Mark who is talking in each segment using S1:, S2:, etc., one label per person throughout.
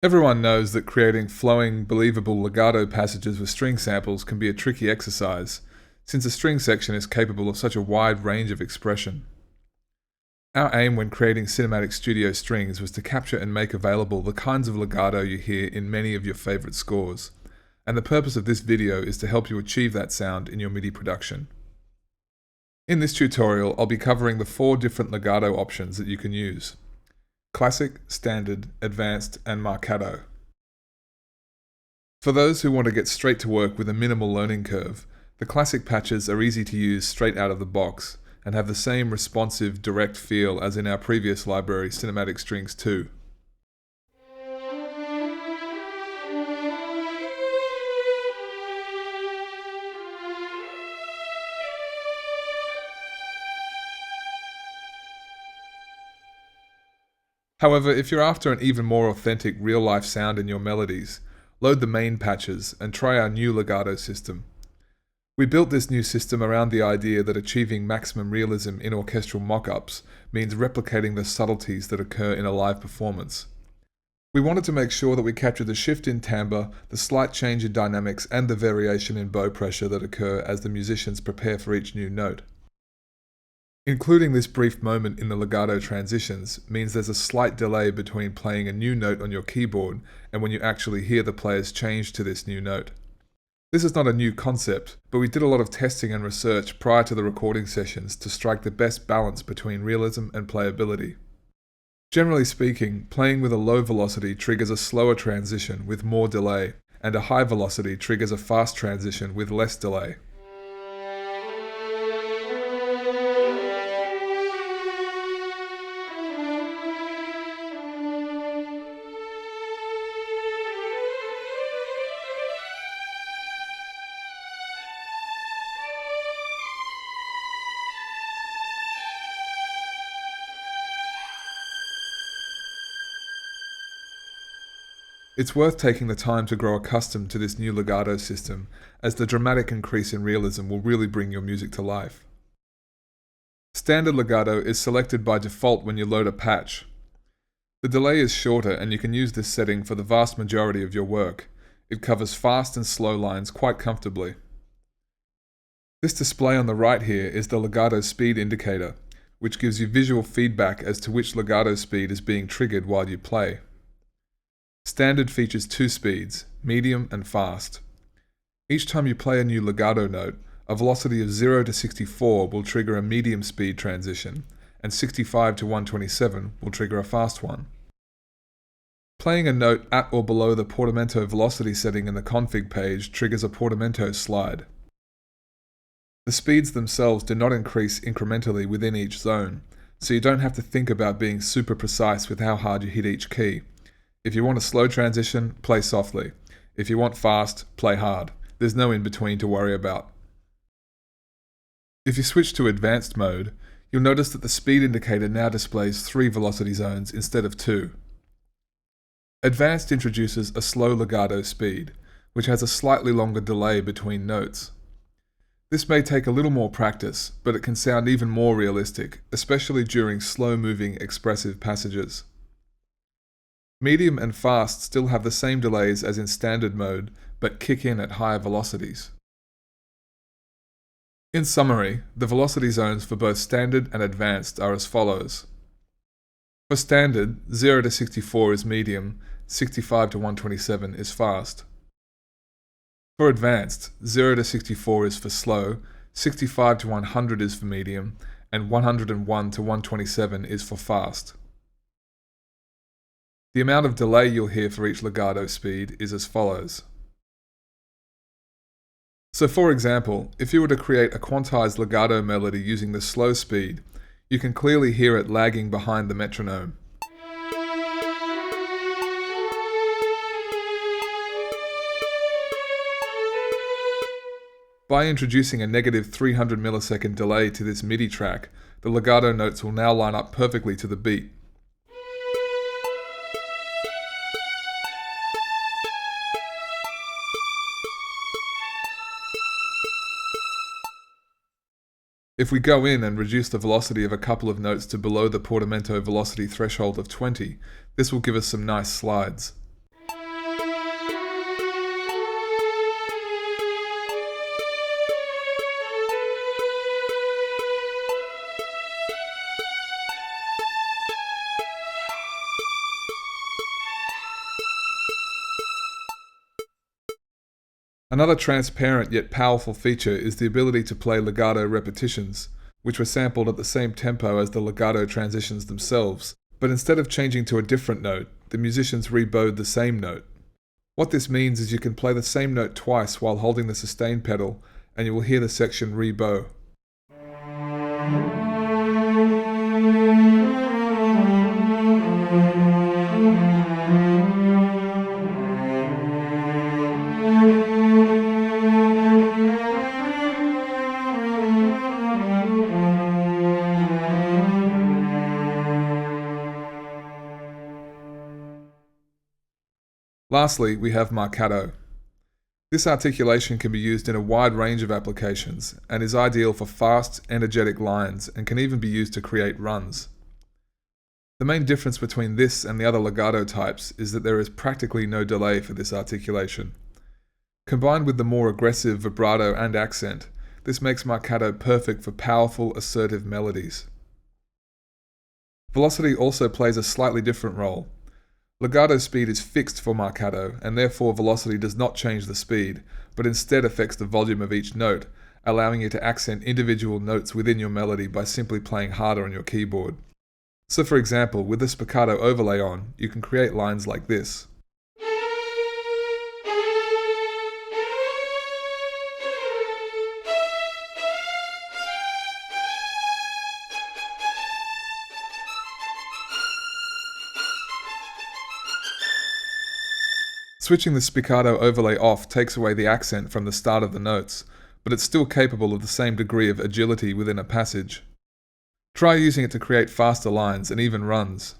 S1: Everyone knows that creating flowing, believable legato passages with string samples can be a tricky exercise, since a string section is capable of such a wide range of expression. Our aim when creating cinematic studio strings was to capture and make available the kinds of legato you hear in many of your favorite scores, and the purpose of this video is to help you achieve that sound in your MIDI production. In this tutorial, I'll be covering the 4 different legato options that you can use: Classic, Standard, Advanced, and Marcado. For those who want to get straight to work with a minimal learning curve, the Classic patches are easy to use straight out of the box and have the same responsive, direct feel as in our previous library, Cinematic Strings 2. However, if you're after an even more authentic real-life sound in your melodies, load the main patches and try our new Legato system. We built this new system around the idea that achieving maximum realism in orchestral mock-ups means replicating the subtleties that occur in a live performance. We wanted to make sure that we captured the shift in timbre, the slight change in dynamics, and the variation in bow pressure that occur as the musicians prepare for each new note. Including this brief moment in the legato transitions means there's a slight delay between playing a new note on your keyboard and when you actually hear the players change to this new note. This is not a new concept, but we did a lot of testing and research prior to the recording sessions to strike the best balance between realism and playability. Generally speaking, playing with a low velocity triggers a slower transition with more delay, and a high velocity triggers a fast transition with less delay. It's worth taking the time to grow accustomed to this new legato system, as the dramatic increase in realism will really bring your music to life. Standard legato is selected by default when you load a patch. The delay is shorter and you can use this setting for the vast majority of your work. It covers fast and slow lines quite comfortably. This display on the right here is the legato speed indicator, which gives you visual feedback as to which legato speed is being triggered while you play. Standard features 2 speeds, medium and fast. Each time you play a new legato note, a velocity of 0 to 64 will trigger a medium speed transition, and 65 to 127 will trigger a fast one. Playing a note at or below the portamento velocity setting in the config page triggers a portamento slide. The speeds themselves do not increase incrementally within each zone, so you don't have to think about being super precise with how hard you hit each key. If you want a slow transition, play softly. If you want fast, play hard. There's no in-between to worry about. If you switch to advanced mode, you'll notice that the speed indicator now displays 3 velocity zones instead of 2. Advanced introduces a slow legato speed, which has a slightly longer delay between notes. This may take a little more practice, but it can sound even more realistic, especially during slow-moving, expressive passages. Medium and fast still have the same delays as in standard mode, but kick in at higher velocities. In summary, the velocity zones for both standard and advanced are as follows. For standard, 0 to 64 is medium, 65 to 127 is fast. For advanced, 0 to 64 is for slow, 65 to 100 is for medium, and 101 to 127 is for fast. The amount of delay you'll hear for each legato speed is as follows. So for example, if you were to create a quantized legato melody using the slow speed, you can clearly hear it lagging behind the metronome. By introducing a negative 300 millisecond delay to this MIDI track, the legato notes will now line up perfectly to the beat. If we go in and reduce the velocity of a couple of notes to below the portamento velocity threshold of 20, this will give us some nice slides. Another transparent yet powerful feature is the ability to play legato repetitions, which were sampled at the same tempo as the legato transitions themselves, but instead of changing to a different note, the musicians rebowed the same note. What this means is you can play the same note twice while holding the sustain pedal, and you will hear the section rebow. Lastly, we have Marcado. This articulation can be used in a wide range of applications and is ideal for fast, energetic lines and can even be used to create runs. The main difference between this and the other legato types is that there is practically no delay for this articulation. Combined with the more aggressive vibrato and accent, this makes Marcado perfect for powerful, assertive melodies. Velocity also plays a slightly different role. Legato speed is fixed for Marcado, and therefore velocity does not change the speed, but instead affects the volume of each note, allowing you to accent individual notes within your melody by simply playing harder on your keyboard. So for example, with the spiccato overlay on, you can create lines like this. Switching the spiccato overlay off takes away the accent from the start of the notes, but it's still capable of the same degree of agility within a passage. Try using it to create faster lines and even runs.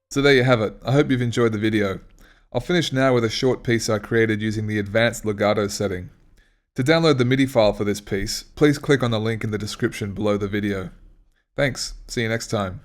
S1: So there you have it. I hope you've enjoyed the video. I'll finish now with a short piece I created using the advanced legato setting. To download the Midi file for this piece, please click on the link in the description below the video. Thanks, see you next time.